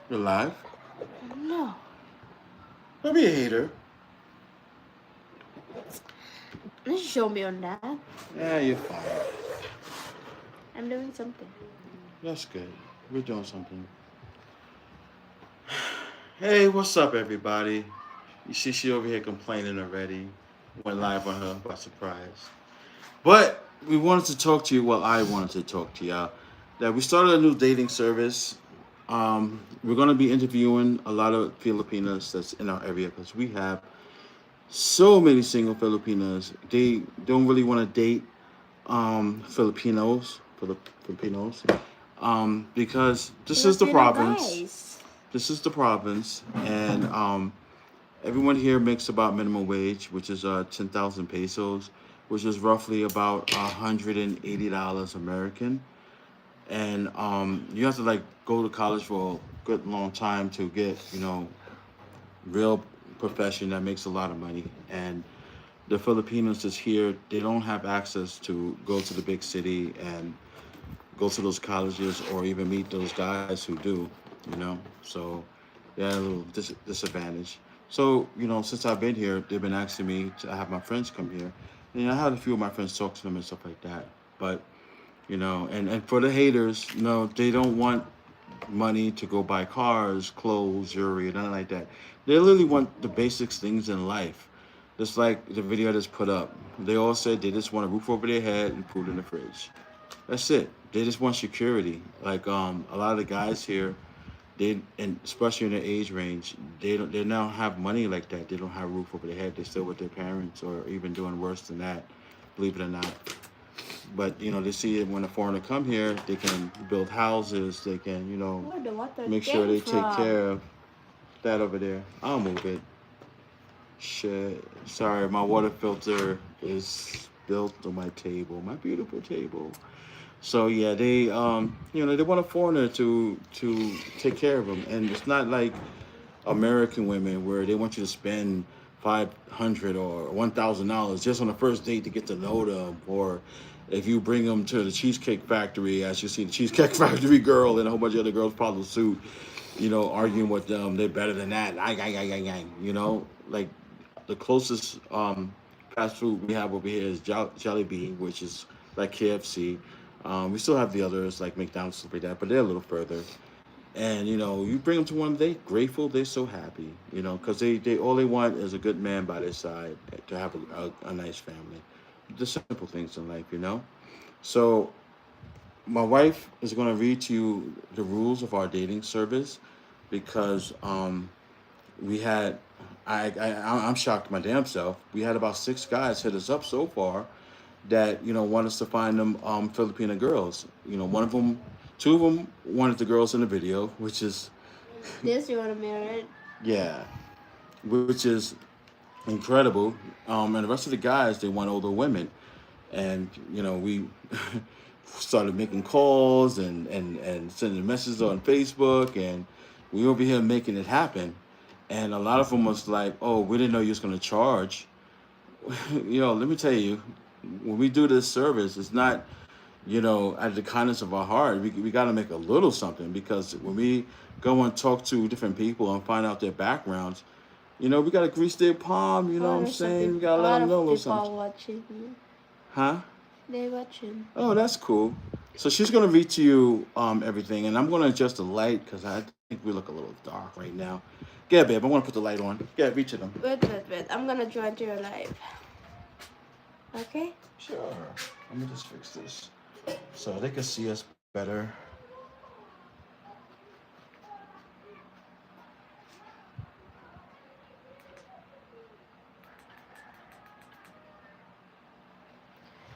You're live. No, Don't be a hater. just show me on that. Yeah, you're fine. I'm doing something. That's good. We're doing something. Hey, what's up, everybody? You see, she over here complaining already. Went live on her by surprise. But we wanted to talk to you. Well, I wanted to talk to y'all that we started a new dating service. We're gonna be interviewing a lot of Filipinas that's in our area because we have so many single Filipinas. They don't really want to date Filipinos, because this is Because the you know, province. guys. This is the province, and everyone here makes about minimum wage, which is 10,000 pesos, which is roughly about $180 American. And you have to like go to college for a good long time to get real profession that makes a lot of money. And the Filipinos is here. They don't have access to go to the big city and go to those colleges or even meet those guys who do, you know. So they had a little disadvantage. So since I've been here, they've been asking me to have my friends come here, and I had a few of my friends talk to them and stuff like that. But and for the haters, no, they don't want money to go buy cars, clothes, jewelry, nothing like that. They literally want the basic things in life. Just like the video I just put up. They all said they just want a roof over their head and food in the fridge. That's it. They just want security. Like a lot of the guys here, they and especially in their age range, they now have money like that. They don't have a roof over their head. They're still with their parents or even doing worse than that, believe it or not. But they see it when a foreigner come here, they can build houses. They can Where the water make sure came they take from? care of that over there. I'll move it. Shit. Sorry, my water filter is built on my table, my beautiful table. So yeah, they want a foreigner to take care of them, and it's not like American women where they want you to spend 500 or $1,000 just on the first date to get to know them, or if you bring them to the Cheesecake Factory, as you see the Cheesecake Factory girl and a whole bunch of other girls follow suit, arguing with them, they're better than that. Like the closest fast food we have over here is Jollibee, which is like KFC. We still have the others like McDonald's stuff like that, but they're a little further. And you bring them to one, they grateful, they're so happy, because they all they want is a good man by their side to have a nice family. The simple things in life. So my wife is going to read to you the rules of our dating service because we had I'm shocked my damn self. We had about 6 guys hit us up so far that want us to find them Filipino girls. One of them, two of them wanted the girls in the video, which is This you wanna marry? yeah, which is incredible. And the rest of the guys they want older women, and we started making calls and sending messages on Facebook, and we over here making it happen. And a lot of them was like, "Oh, we didn't know you was gonna charge." Let me tell you, when we do this service, it's not out of the kindness of our heart. We got to make a little something because when we go and talk to different people and find out their backgrounds, we got to grease their palm. You know Oh, what I'm there's saying? We got a to let lot them of know a little something. people watching you. Huh? They watching. Oh, that's cool. So she's gonna read to you everything, and I'm gonna adjust the light because I think we look a little dark right now. Yeah, babe, I want to put the light on. Yeah, reach to them. Wait. I'm gonna join to your live. Okay? Sure. Let me just fix this so they can see us better.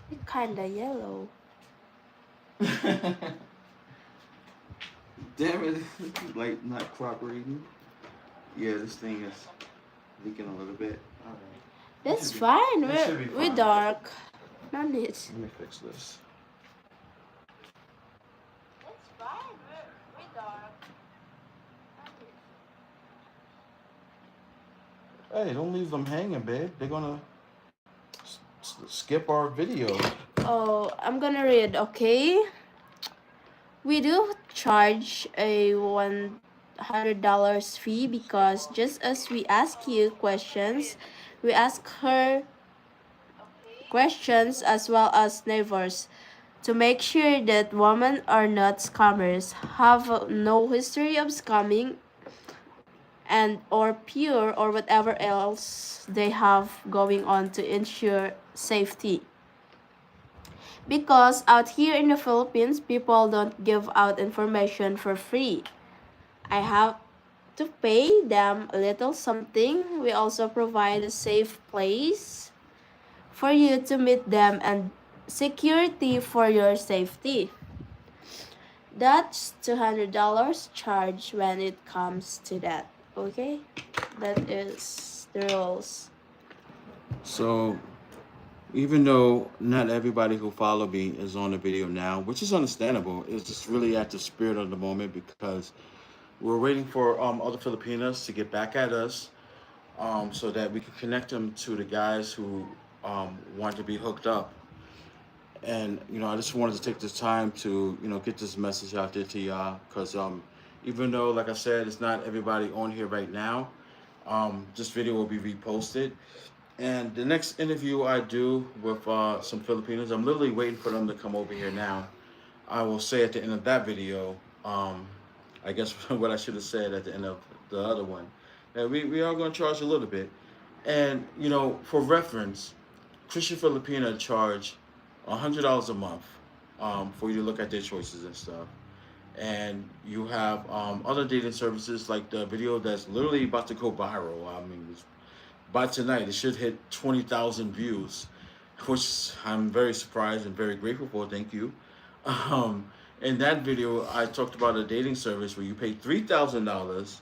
It's kinda yellow. Damn it, like not cooperating. Yeah, this thing is leaking a little bit. All right. That's fine. It should be We're fine. dark. No need. Let me fix this. That's fine. We're dark. Hey, don't leave them hanging, babe. They're gonna skip our video. Oh, I'm gonna read. Okay. We do charge a $100 fee, because just as we ask you questions, we ask her questions as well as neighbors, to make sure that women are not scammers, have no history of scamming, and or pure or whatever else they have going on, to ensure safety. Because out here in the Philippines, people don't give out information for free. I have to pay them a little something. We also provide a safe place for you to meet them and security for your safety. That's $200 charge when it comes to that. Okay? That is the rules. So even though not everybody who follow me is on the video now, which is understandable, it's just really at the spirit of the moment because we're waiting for other Filipinas to get back at us, so that we can connect them to the guys who want to be hooked up. And I just wanted to take this time to get this message out there to y'all because even though, like I said, it's not everybody on here right now, this video will be reposted. And the next interview I do with some Filipinos, I'm literally waiting for them to come over here now. I will say at the end of that video, I guess what I should have said at the end of the other one, that we are going to charge a little bit. And, for reference, Christian Filipina charge $100 a month for you to look at their choices and stuff. And you have other dating services like the video that's literally about to go viral. I mean, by tonight, it should hit 20,000 views, which I'm very surprised and very grateful for. Thank you. In that video, I talked about a dating service where you pay $3,000.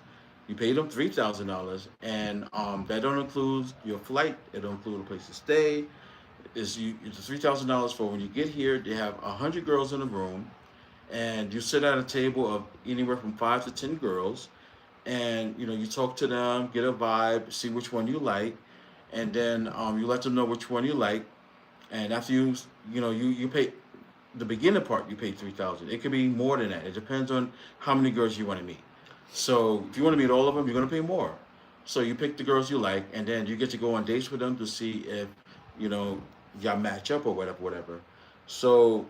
You pay them $3,000, and that don't include your flight. It don't include a place to stay. It's $3,000 for when you get here. They have 100 girls in the room, and you sit at a table of anywhere from 5 to 10 girls, and you talk to them, get a vibe, see which one you like, and then you let them know which one you like, and after you pay the beginning part, you pay 3,000. It could be more than that. It depends on how many girls you want to meet. So if you want to meet all of them, you're gonna pay more. So you pick the girls you like, and then you get to go on dates with them to see if y'all match up or whatever. So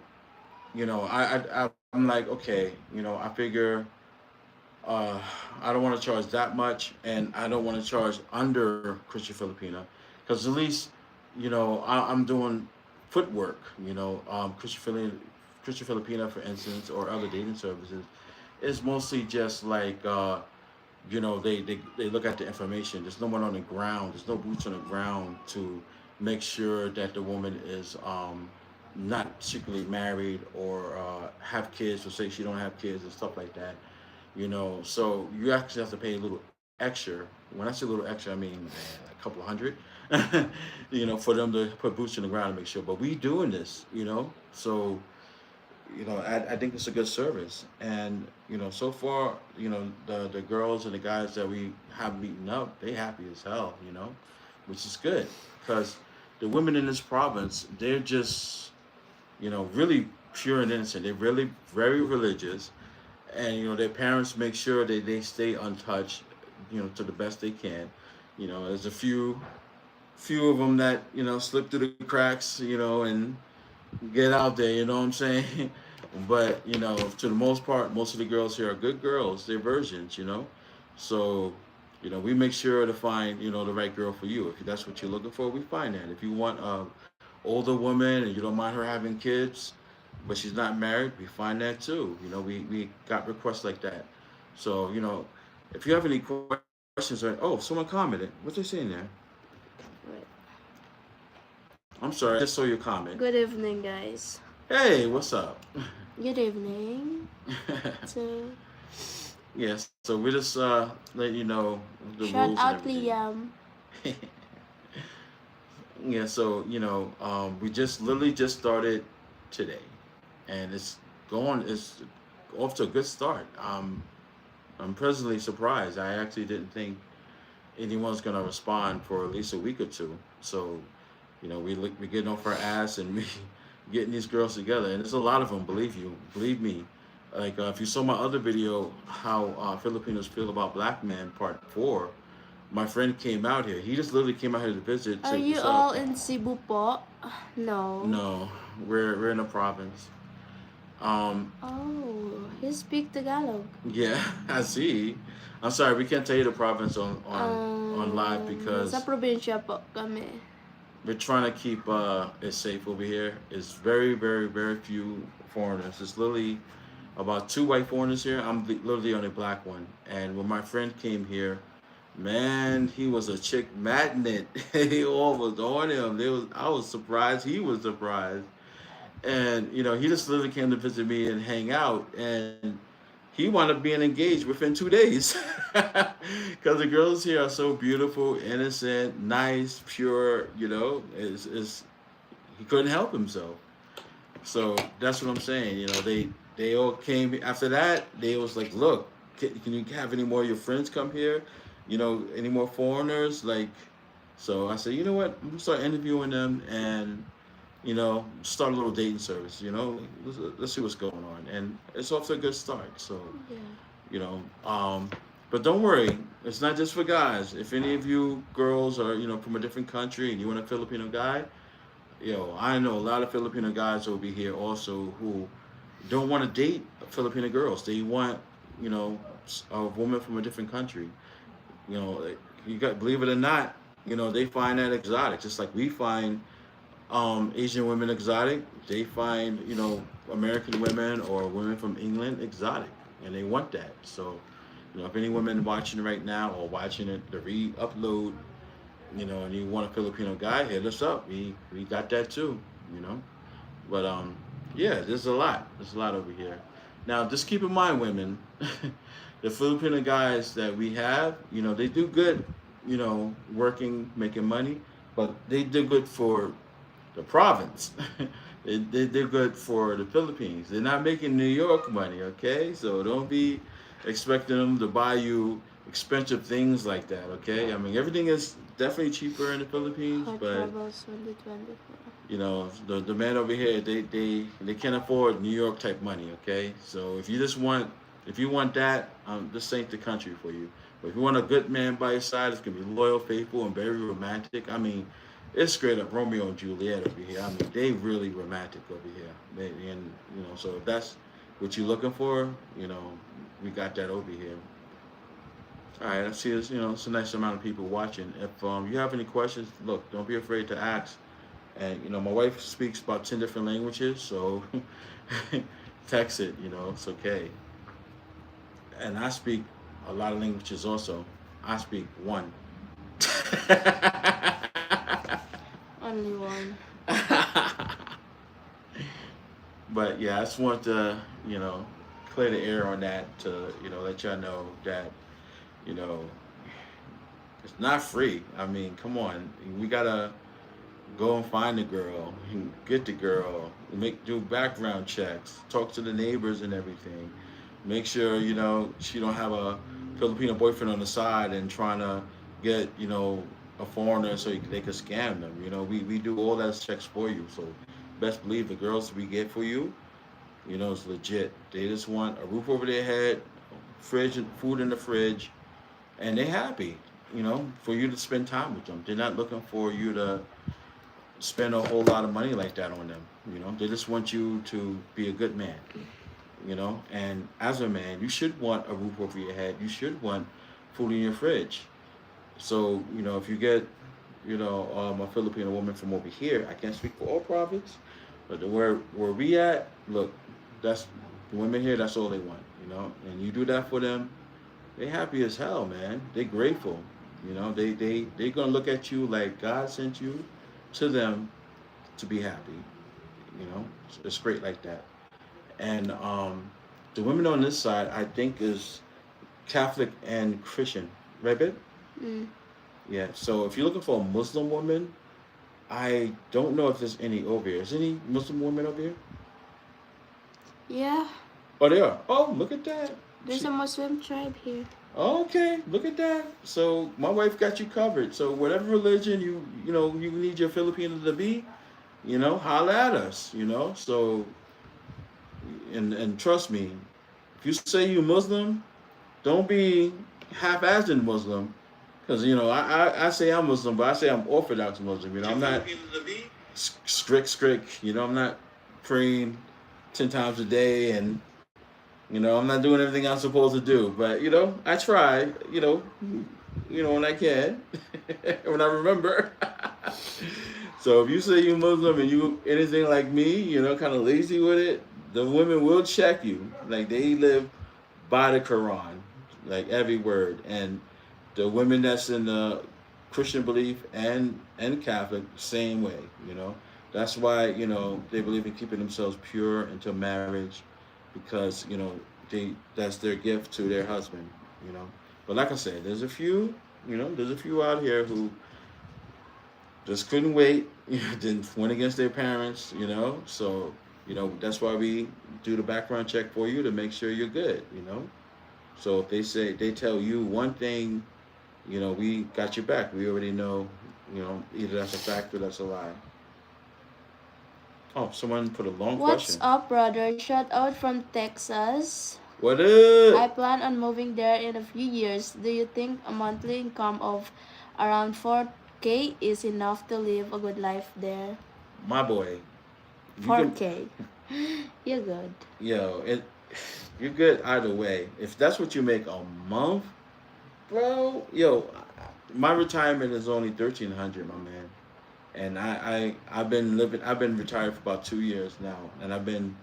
I'm like, okay, I figure I don't want to charge that much, and I don't want to charge under Christian Filipina, because at least I'm doing footwork. Christian Filipina, for instance, or other dating services, is mostly just like they look at the information. There's no one on the ground. There's no boots on the ground to make sure that the woman is not secretly married or have kids, or say she don't have kids and stuff like that. So you actually have to pay a little extra. When I say a little extra, I mean a couple of hundred, for them to put boots on the ground to make sure. But we doing this, so I think it's a good service. And so far, the girls and the guys that we have meeting up, they happy as hell, which is good, because the women in this province, they're just really pure and innocent. They're really very religious, and their parents make sure that they stay untouched, to the best they can. There's a few of them that slip through the cracks, and get out there. You know what I'm saying? But to the most part, most of the girls here are good girls. They're virgins. So we make sure to find the right girl for you. If that's what you're looking for, we find that. If you want a older woman and you don't mind her having kids, but she's not married, we find that too. We got requests like that. So if you have any questions, or someone commented. What they saying there? Right. I'm sorry, I just saw your comment. Good evening, guys. Hey, what's up? Good evening. So, yes, so we just let you know the shout rules out and everything. Liam. Yeah, so we just literally just started today, and it's off to a good start. I'm pleasantly surprised. I actually didn't think anyone's gonna respond for at least a week or two. So, we getting off our ass, and we getting these girls together, and there's a lot of them. Believe me, Like if you saw my other video, how Filipinos feel about black men, part 4. My friend came out here. He just literally came out here to visit, Are check you this out. all in Cebu po? No. No, we're in a province. Um, Oh, you speak Tagalog. yeah, I see. I'm sorry, we can't tell you the province on live Sa because probinsya po kami. we're trying to keep it safe over here. It's very, very, very few foreigners. It's literally about 2 white foreigners here. I'm literally the only black one. And when my friend came here, man, he was a chick magnet. He all was on him. I was surprised. He was surprised. And he just literally came to visit me and hang out. And he wound up being engaged within 2 days. Because the girls here are so beautiful, innocent, nice, pure. Is he couldn't help himself. So that's what I'm saying. They all came after that. They was like, look, can you have any more of your friends come here? Any more foreigners? Like, so I said, you know what? I'm gonna start interviewing them and start a little dating service. Let's see what's going on, and it's off to a good start. So Yeah. you know, but don't worry, it's not just for guys. If any of you girls are from a different country and you want a Filipino guy, I know a lot of Filipino guys will be here also who don't want to date Filipino girls. They want, a woman from a different country. You got believe it or not, they find that exotic, just like we find Asian women exotic. They find American women or women from England exotic, and they want that. So, if any women watching right now or watching it the re-upload, and you want a Filipino guy, hit us up. We got that too. You know, but yeah, there's a lot. There's a lot over here. Now, just keep in mind, women, the Filipino guys that we have, they do good, working, making money, but they do good for the province. They're good for the Philippines. They're not making New York money, okay? So don't be expecting them to buy you expensive things like that, okay? I mean, everything is definitely cheaper in the Philippines, Hot but Travels 2024. the man over here, they can't afford New York type money, okay? So if you want that, this ain't the country for you. But if you want a good man by your side, it's gonna be loyal, faithful, and very romantic. I mean, it's straight up Romeo and Juliet over here. I mean, they really romantic over here. And so if that's what you're looking for, we got that over here. All right, I see this. It's a nice amount of people watching. If you have any questions, look, don't be afraid to ask. And my wife speaks about 10 different languages, so text it. It's okay. And I speak a lot of languages also. I speak one. Only one. But yeah, I just want to clear the air on that to let y'all know that you know it's not free. I mean, come on, we gotta go and find the girl, get the girl, do background checks, talk to the neighbors and everything. Make sure she don't have a Filipino boyfriend on the side and trying to get a foreigner so they could scam them. We do all that checks for you. So best believe the girls we get for you, it's legit. They just want a roof over their head, fridge and food in the fridge, and they happy. For you to spend time with them. They're not looking for you to spend a whole lot of money like that on them. They just want you to be a good man. And as a man, you should want a roof over your head. You should want food in your fridge. So, if you get, a Filipino woman from over here, I can't speak for all province, but where we at, look, that's the women here. That's all they want, and you do that for them, they happy as hell, man. They grateful, they gonna look at you like God sent you to them to be happy, it's great like that. And the women on this side, I think, is Catholic and Christian, right, babe? Mm. Yeah. So if you're looking for a Muslim woman, I don't know if there's any over here. Is any Muslim women over here? Yeah, Oh, they are. Oh, look at that. there's a Muslim tribe here. Okay, look at that. So my wife got you covered. So whatever religion you need your Filipino to be, holla at us. So and trust me, if you say you Muslim, don't be half-assed Muslim, because I say I'm Muslim, but I say I'm Orthodox Muslim. I'm not strict. I'm not praying 10 times a day, and I'm not doing everything I'm supposed to do. But I try. When I can, when I remember. So if you say you Muslim and you anything like me, kind of lazy with it, the women will check you. Like they live by the Quran, like every word. And the women that's in the Christian belief and Catholic, same way. That's why they believe in keeping themselves pure until marriage, because that's their gift to their husband. You know, but like I said, there's a few out here who just couldn't wait. Didn't went against their parents. So that's why we do the background check for you to make sure you're good. So if they tell you one thing, we got your back. We already know, either that's a fact or that's a lie. Oh, someone put a long What's question. up, brother? Shout out from Texas. What I up? plan on moving there in a few years. Do you think a monthly income of around 4K is enough to live a good life there? My boy, you can, 4K. You're good. yo, you're good either way. If that's what you make a month, bro, my retirement is only 1,300, my man. And I've been retired for about 2 years now, and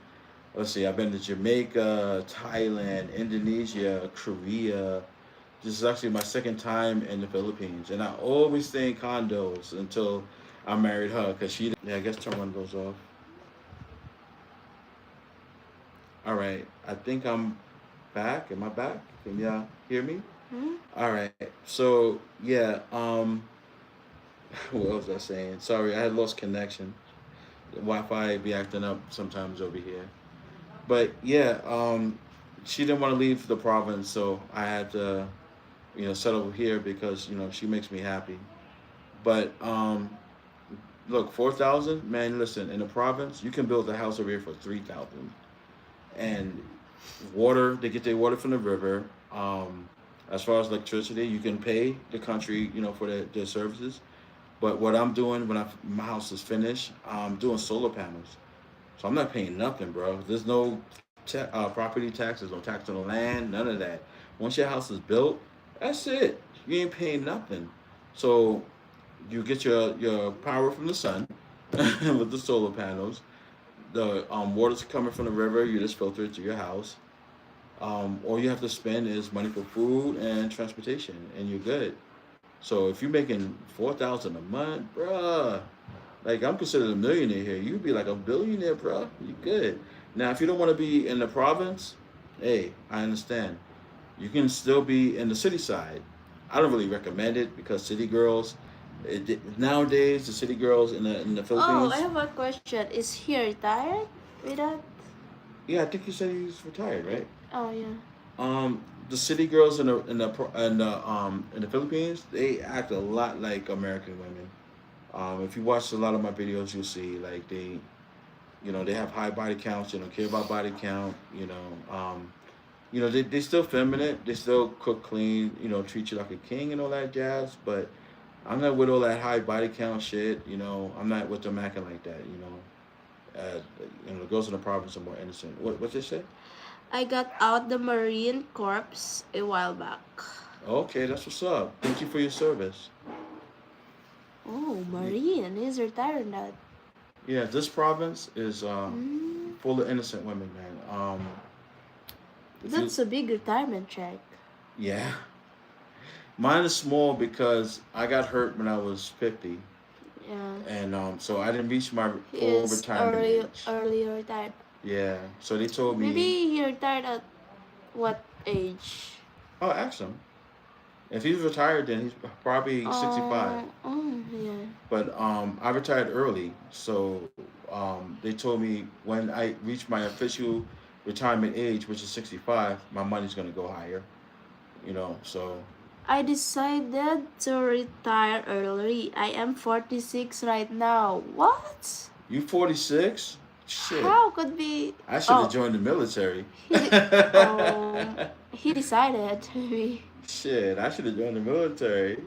let's see, I've been to Jamaica, Thailand, Indonesia, Korea. This is actually my second time in the Philippines, and I always stay in condos until I married her, cause yeah, I guess turn one of those off. All right, I think I'm back. Am I back? Can y'all hear me? Hmm? All right. So yeah, what was I saying? Sorry, I had lost connection. The Wi-Fi be acting up sometimes over here. But yeah, she didn't want to leave the province, so I had to, settle here because she makes me happy. But look, 4,000, man. Listen, in the province, you can build a house over here for 3,000, and water. They get their water from the river. As far as electricity, you can pay the country, for their services. But what I'm doing when my house is finished, I'm doing solar panels. So I'm not paying nothing, bro. There's no property taxes, no tax on the land, none of that. Once your house is built, that's it. You ain't paying nothing. So you get your power from the sun with the solar panels. The water's coming from the river. You just filter it to your house. All you have to spend is money for food and transportation, and you're good. So if you're making 4,000 a month, bruh, like I'm considered a millionaire here. You'd be like a billionaire, bruh. You good. Now, if you don't want to be in the province, hey, I understand. You can still be in the city side. I don't really recommend it because city girls, nowadays the city girls in the Oh, I Philippines. have a question. Is he retired with that? Yeah, I think you said he's retired, right? Oh, yeah. The city girls in the Philippines, they act a lot like American women. If you watch a lot of my videos, you'll see like they have high body counts. They don't care about body count. They still feminine. They still cook clean. Treat you like a king and all that jazz. But I'm not with all that high body count shit. I'm not with them acting like that. The girls in the province are more innocent. What they say? I got out the Marine Corps a while back. Okay, that's what's up. Thank you for your service. Oh, Y- Marine. He's retired now. Yeah, this province is Mm, full of innocent women, man. If you, that's a big retirement check. yeah, mine is small because I got hurt when I was 50, Yeah. and so I didn't reach my He full is retirement age. early retired. Yeah, so they told Maybe me, he retired at what age? oh, ask him. If he's retired, then he's probably 65. Yeah. But I retired early, so they told me when I reach my official retirement age, which is 65, my money's gonna go higher. So I decided to retire early. I am 46 right now. What? you 46? Shit, How could be? I should have Oh, joined the military. he he decided maybe. Shit, I should have joined the military.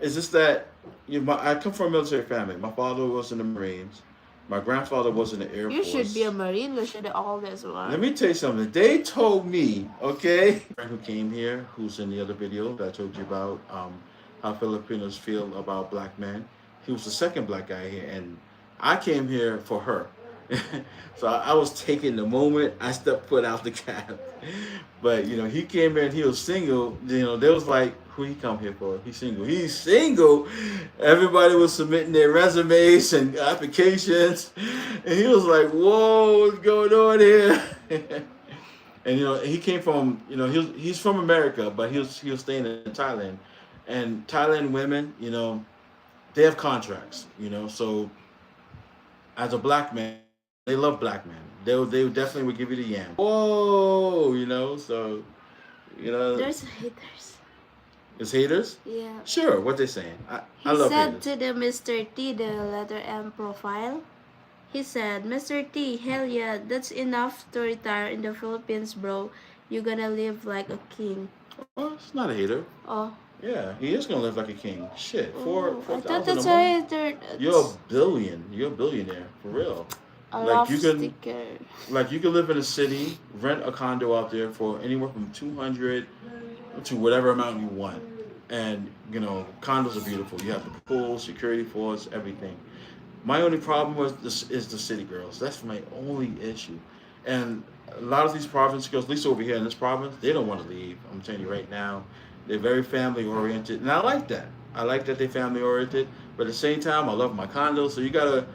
It's just that I come from a military family. My father was in the Marines. My grandfather was in the Air You should be a Force. Marine. You should always Let one. me tell you something. They told me, okay, friend who came here, who's in the other video that I told you about, how Filipinos feel about black men. He was the second black guy here, and I came here for her. So I was taking the moment I stepped foot out the cab. But he came here and he was single. They was like, "Who he come here for? He's single. He's single." Everybody was submitting their resumes and applications, and he was like, "Whoa, what's going on here?" And he came from he's from America, but he was staying in Thailand, and Thailand women, they have contracts, so as a black man, they love black men. They definitely would give you the yam. Whoa, so you know, There's haters. it's haters. Yeah. Sure, what they saying. I He love said haters. to the Mr. T, the letter M profile, he said, Mr. T, hell yeah, that's enough to retire in the Philippines, bro. You gonna live like a king. Oh, it's not a hater. Oh, Yeah, he is gonna live like a king. Shit, four I thought 4,000 a that's a month. hater. You're It's a billion. You're a billionaire for real. a Like love you can, sticker. like you can live in a city, rent a condo out there for anywhere from 200 to whatever amount you want. And condos are beautiful. You have the pool, security force, everything. My only problem with this is the city girls. That's my only issue. And a lot of these province girls, at least over here in this province, they don't want to leave. I'm telling you right now, they're very family oriented, and I like that. I like that they're family oriented. But at the same time, I love my condo. So you gotta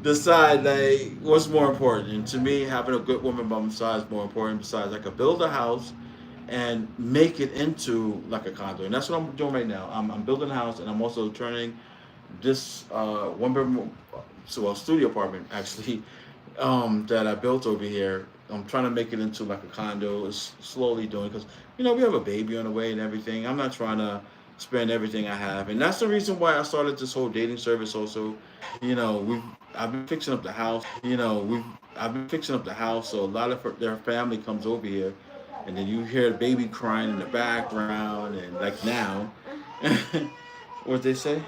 decide like what's more important. And to me, having a good woman by my side is more important. Besides, I could build a house and make it into like a condo, and that's what I'm doing right now. I'm building a house, and I'm also turning this one bedroom, so a studio apartment actually, that I built over here. I'm trying to make it into like a condo. It's slowly doing because we have a baby on the way and everything. I'm not trying to spend everything I have, and that's the reason why I started this whole dating service. Also, we I've been fixing up the house. We I've been fixing up the house, so a lot of their family comes over here, and then you hear the baby crying in the background, and like now, what they say.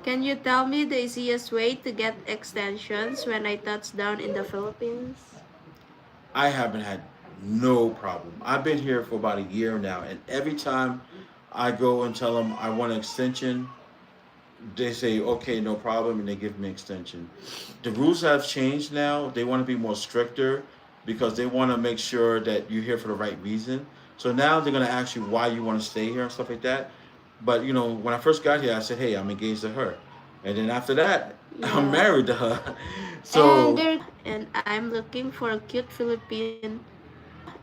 Can you tell me the easiest way to get extensions when I touch down in the Philippines? I haven't had no problem. I've been here for about a year now, and every time I go and tell them I want an extension, they say okay, no problem, and they give me an extension. The rules have changed now. They want to be more stricter because they want to make sure that you're here for the right reason. So now they're gonna ask you why you want to stay here and stuff like that. But when I first got here, I said, "Hey, I'm engaged to her," and then after that, I'm Yeah. married to her. And So and I'm looking for a cute Philippine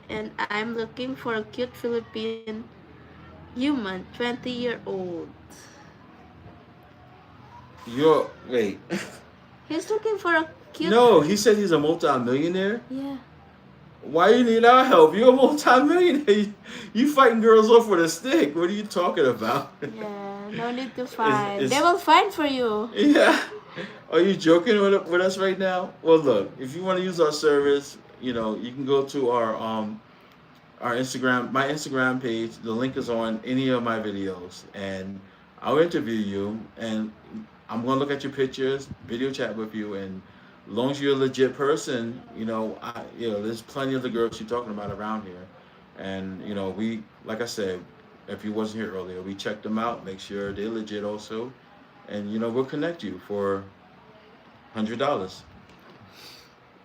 and I'm looking for a cute Philippine human, 20-year-old. you're wait. He's looking for a cute. No, he said he's a multi-millionaire. Yeah. Why you need our help? You're a multi-millionaire. You fighting girls off with a stick. What are you talking about? Yeah, no need to fight. Is They will fight for you. yeah. Are you joking with us right now? Well, look, if you want to use our service, you can go to our Instagram, my Instagram page. The link is on any of my videos, and I'll interview you, and I'm gonna look at your pictures, video chat with you, and as long as you're a legit person, there's plenty of the girls you're talking about around here, and we, like I said, if you wasn't here earlier, we check them out, make sure they're legit also, and we'll connect you for $100.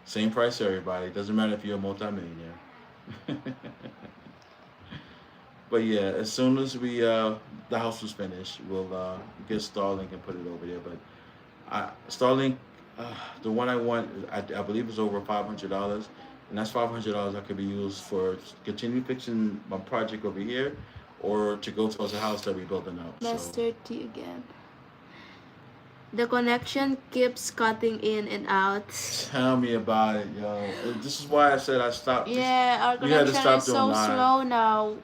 Same price for everybody. Doesn't matter if you're a multimillionaire. But yeah, as soon as the house was finished, we'll get Starlink and put it over there. But Starlink, the one I want, I believe is over $500, and that's $500 that could be used for continue fixing my project over here, or to go towards the house that we're building up. So Master T again. The connection keeps cutting in and out. tell me about it, yo. This is why I said I stopped. Yeah, our We had to connection stop is doing so live. slow now.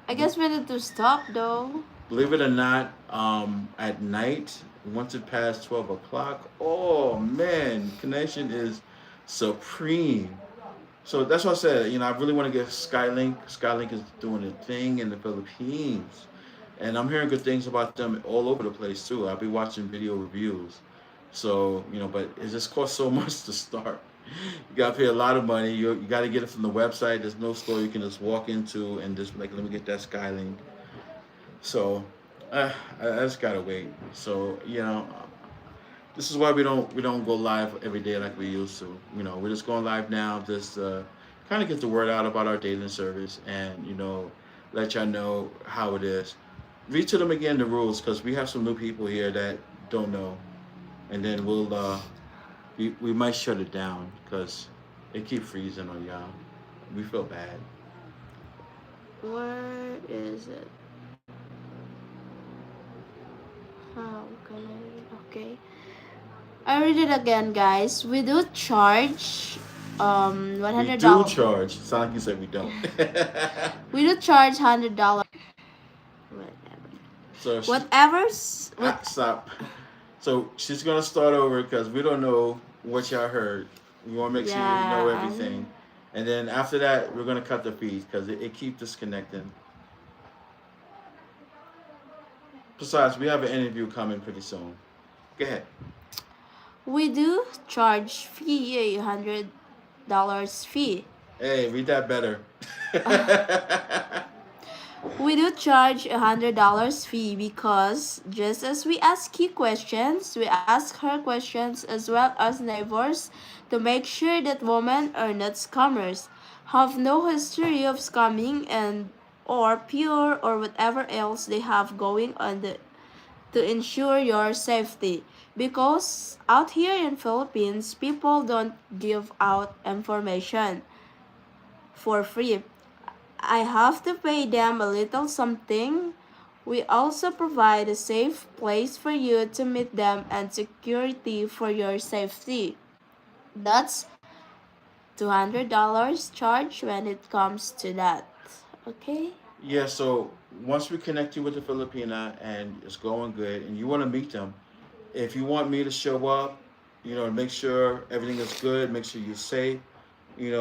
I guess we need to stop though. Believe it or not, at night Once it passed 12 o'clock, oh man, connection is supreme. So that's what I said. I really want to get Skylink. Skylink is doing a thing in the Philippines, and I'm hearing good things about them all over the place too. I'll be watching video reviews. So but it just costs so much to start. You gotta pay a lot of money. You gotta get it from the website. There's no store you can just walk into and just like, let me get that Skylink. So I just gotta wait. So this is why we don't go live every day like we used to. We're just going live now, just kind of get the word out about our dating service, and let y'all know how it is. Read to them again the rules, because we have some new people here that don't know, and then we might shut it down because it keep freezing on y'all. We feel bad. Where is it? How can okay. I read it again, guys. We do charge one We hundred do dollars. charge. Sound like you said we don't. We do charge $100. So Whatever's stop. So she's gonna start over because we don't know what y'all heard. We want to make sure you know yeah. everything, and then after that we're gonna cut the feed because it keeps disconnecting. Besides, we have an interview coming pretty soon. Go ahead. We do charge fee $100 fee. Hey, read that better. We do charge $100 fee because just as we ask you questions, we ask her questions as well as neighbors to make sure that women are not scammers, have no history of scamming, and or pure or whatever else they have going on to ensure your safety. Because out here in Philippines, people don't give out information for free. I have to pay them a little something. We also provide a safe place for you to meet them and security for your safety. That's $200 charge when it comes to that. Okay? Yeah. So once we connect you with the Filipina and it's going good, and you want to meet them, if you want me to show up, make sure everything is good, make sure you're safe. We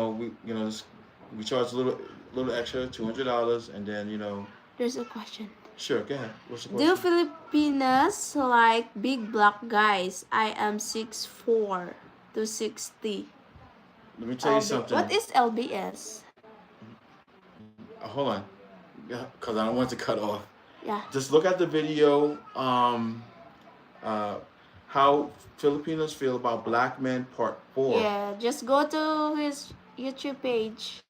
charge a little extra, $200, and then There's a question. sure, go ahead. What's the Do question? Filipinas like big black guys? I am 6'4" to 60. Let me tell you something. What is LBS? Hold on, because I don't want to cut off. Yeah. Just look at the video. Uh, how Filipinos feel about Black Men Part 4. Yeah, just go to his YouTube page.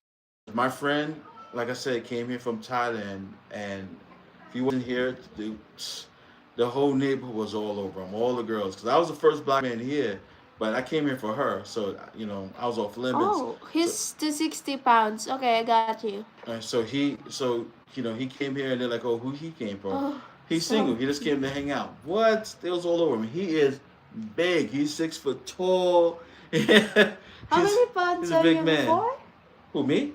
My friend, like I said, came here from Thailand, and he wasn't here. The whole neighborhood was all over him, all the girls. Because I was the first black man here, but I came here for her, so I was off limits. Oh, So, he's 260 pounds. Okay, I got you. he came here, and they're like, oh, who he came from? Oh, He's so single. He just came to hang out. What? They was all over him. He is big. He's 6 foot tall. he's how many pounds he's a are big you man. before? Who, me?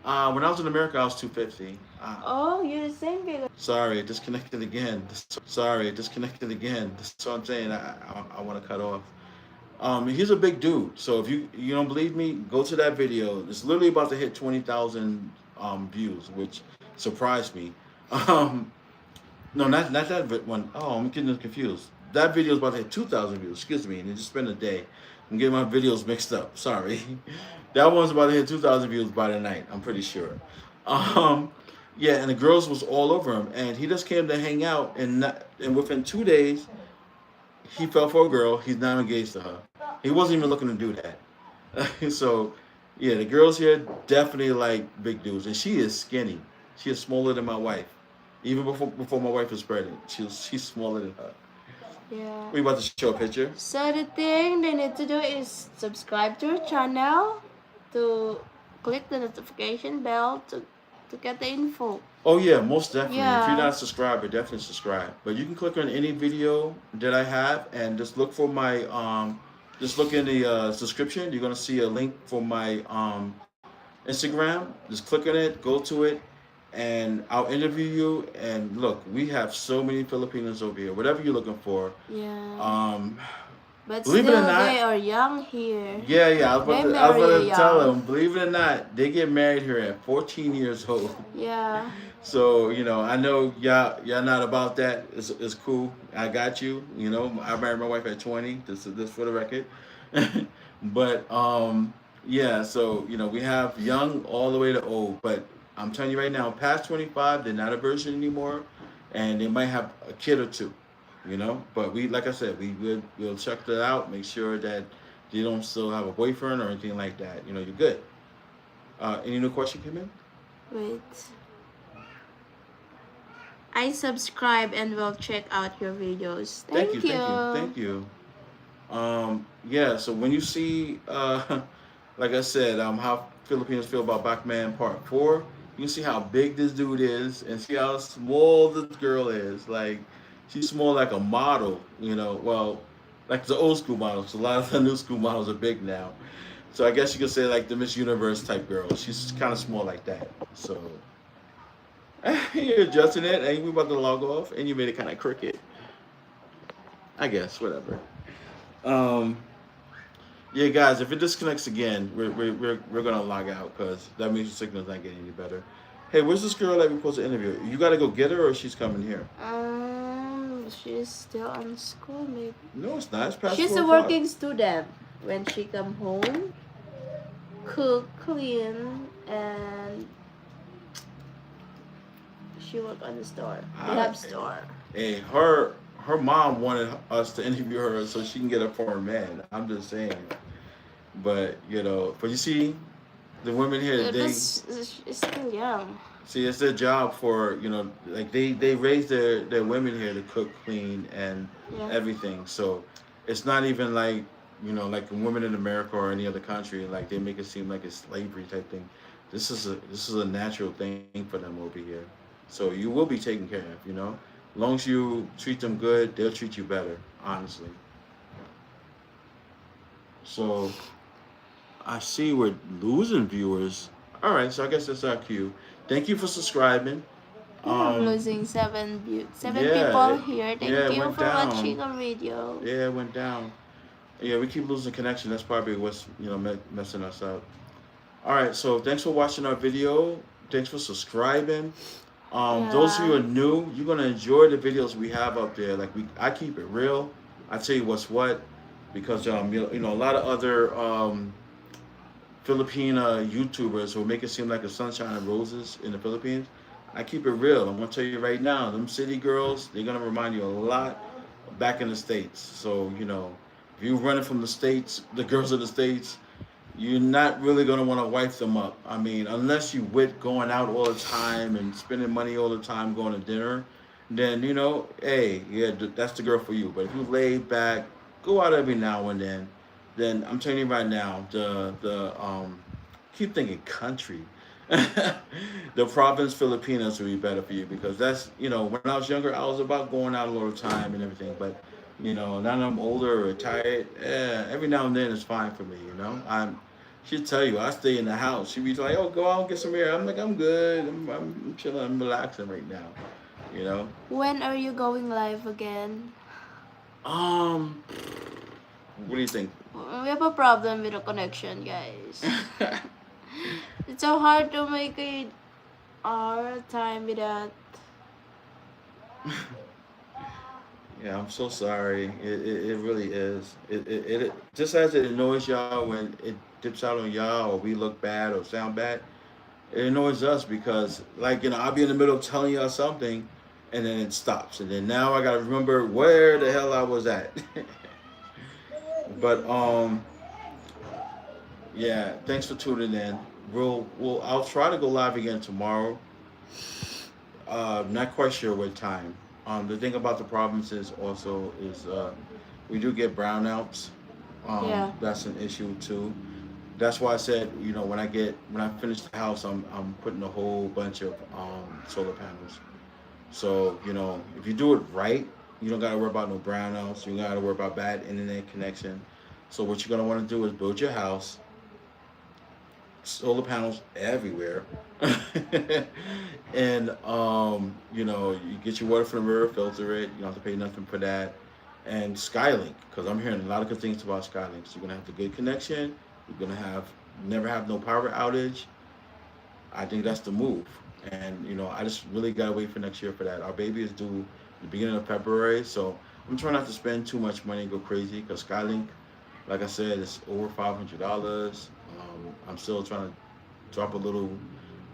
When I was in America, I was 250. Oh, you're the same big. Sorry, disconnected again. Sorry, disconnected again. That's what I'm saying. I want to cut off. He's a big dude. So if you don't believe me, go to that video. It's literally about to hit 20,000 views, which surprised me. No, not that one. Oh, I'm getting confused. That video is about to hit 2,000 views. Excuse me, and it just been a day. I'm getting my videos mixed up. Sorry. That one's about to hit 2,000 views by the night. I'm pretty sure. Yeah, and the girls was all over him, and he just came to hang out, and within 2 days, he fell for a girl. He's now engaged to her. He wasn't even looking to do that. So, yeah, the girls here definitely like big dudes, and she is skinny. She is smaller than my wife. Even before my wife was pregnant, she's smaller than her. Yeah. We about to show a picture. So the thing they need to do is subscribe to our channel, to click the notification bell to get the info. Oh yeah, most definitely. If you're Yeah. not a subscriber, definitely subscribe. But you can click on any video that I have and just look for my just look in the description. You're gonna see a link for my Instagram. Just click on it, go to it, and I'll interview you. And look, we have so many Filipinos over here. Whatever you're looking for, Yeah. um, But believe it or still, they not, are young here. yeah, yeah. They I was marry about to tell young. them. Believe it or not, they get married here at 14 years old. Yeah. So I know y'all not about that. It's cool. I got you. I married my wife at 20. This for the record. But yeah. So we have young all the way to old. But I'm telling you right now, past 25, they're not a virgin anymore, and they might have a kid or two. But like I said, we'll check that out. Make sure that they don't still have a boyfriend or anything like that. You're good. Any new question came in? Wait. I subscribe and will check out your videos. Thank you, Thank thank you, you. thank you. Yeah, so when you see, like I said, how Filipinos feel about Bachman Part 4, you can see how big this dude is and see how small this girl is. Like, she's small like a model, well, like the old school models. A lot of the new school models are big now. So I guess you could say like the Miss Universe type girl. She's kind of small like that. So you're adjusting it and we about to log off and you made it kind of crooked. I guess, whatever. Um, Yeah, guys, if it disconnects again, we're gonna log out because that means the signal's not getting any better. Hey, where's this girl that we're supposed to interview? You gotta go get her, or she's coming here. She's still on school, maybe. No, it's not. It's past She's 4 o'clock. working student. When she come home, cook, clean, and she work on the store. We have store. Hey, her mom wanted us to interview her so she can get a foreign man. I'm just saying. But but you see, the women here, But she's still young. see, it's their job for like they raise their women here to cook, clean, and Yeah. everything. So it's not even like like women in America or any other country. Like they make it seem like it's slavery type thing. This is a natural thing for them over here. So you will be taken care of. As long as you treat them good, they'll treat you better. Honestly. So I see we're losing viewers. All right, so I guess that's our cue. Thank you for subscribing. I'm Um, losing seven yeah, people here. Thank yeah, it you went for watching down. our video. Yeah, it went down. Yeah, we keep losing connection. That's probably what's messing us up. All right, so thanks for watching our video. Thanks for subscribing. Those of you who Yeah. are new, you're gonna enjoy the videos we have up there. Like I keep it real. I tell you what's what, because a lot of other Filipina YouTubers who make it seem like a sunshine and roses in the Philippines. I keep it real. I'm gonna tell you right now, them city girls, they're gonna remind you a lot back in the States. So, if you're running from the States, the girls of the States, you're not really gonna want to wife them up. I mean, unless you with going out all the time and spending money all the time going to dinner, then hey, yeah, that's the girl for you. But if you lay back, go out every now and then I'm telling you right now, the keep thinking country. The province Filipinos would be better for you because that's when I was younger I was about going out all the time and everything, but now that I'm older or retired, every now and then it's fine for me. She'd tell you I stay in the house. She'd be like, "Oh, go out and get some air." I'm like, "I'm good. I'm chilling. I'm relaxing right now." You know. When are you going live again? Um, what do you think? We have a problem with the connection, guys. It's so hard to make it our time without. Yeah, I'm so sorry. It really is. It just as it annoys y'all when it dips out on y'all or we look bad or sound bad. It annoys us because like I'll be in the middle of telling y'all something, and then it stops, and then now I gotta remember where the hell I was at. But yeah, thanks for tuning in. I'll try to go live again tomorrow. Not quite sure what time. The thing about the provinces also is we do get brownouts. Yeah. That's an issue too. That's why I said, when I finish the house, I'm putting a whole bunch of solar panels. So if you do it right, you don't gotta worry about no brownouts. You don't gotta worry about bad internet connection. So what you're gonna want to do is build your house, solar panels everywhere. And you know, you get your water from the river, filter it. You don't have to pay nothing for that. And Skylink, because I'm hearing a lot of good things about Skylink. So you're gonna have the good connection. You're gonna have never have no power outage. I think that's the move. And you know, I just really gotta wait for next year for that. Our baby is due the beginning of February, so I'm trying not to spend too much money and go crazy because Skylink, like I said, it's over $500. I'm still trying to drop a little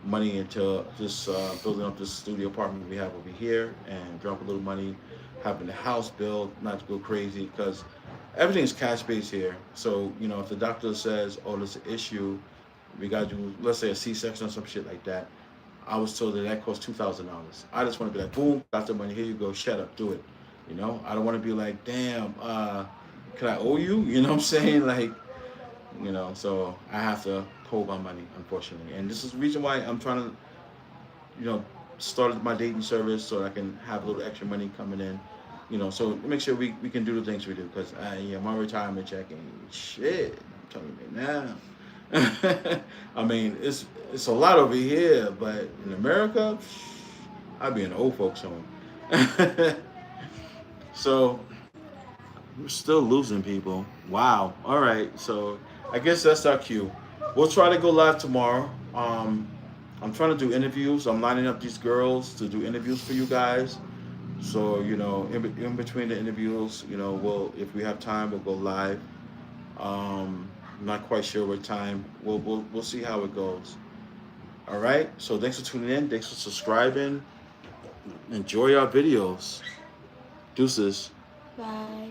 money into just building up this studio apartment we have over here, and drop a little money having the house built, not to go crazy because everything's cash based here. So you know, if the doctor says, "Oh, there's an issue," we gotta do, let's say, a C-section or some shit like that. I was told that that costs $2,000. I just want to be like, boom, got the money. Here you go. Shut up, do it. You know, I don't want to be like, damn, can I owe you? You know what I'm saying? Like, you know, so I have to hold my money, unfortunately. And this is the reason why I'm trying to, you know, start my dating service so I can have a little extra money coming in. You know, so make sure we can do the things we do because yeah, my retirement check ain't shit. I'm telling you now. I mean, it's a lot over here, but in America, I'd be in the old folks home. So we're still losing people. Wow. All right. So I guess that's our cue. We'll try to go live tomorrow. I'm trying to do interviews. I'm lining up these girls to do interviews for you guys. So you know, in between the interviews, you know, we'll if we have time, we'll go live. I'm not quite sure what time. We'll see how it goes. All right. So thanks for tuning in. Thanks for subscribing. Enjoy our videos. Deuces. Bye.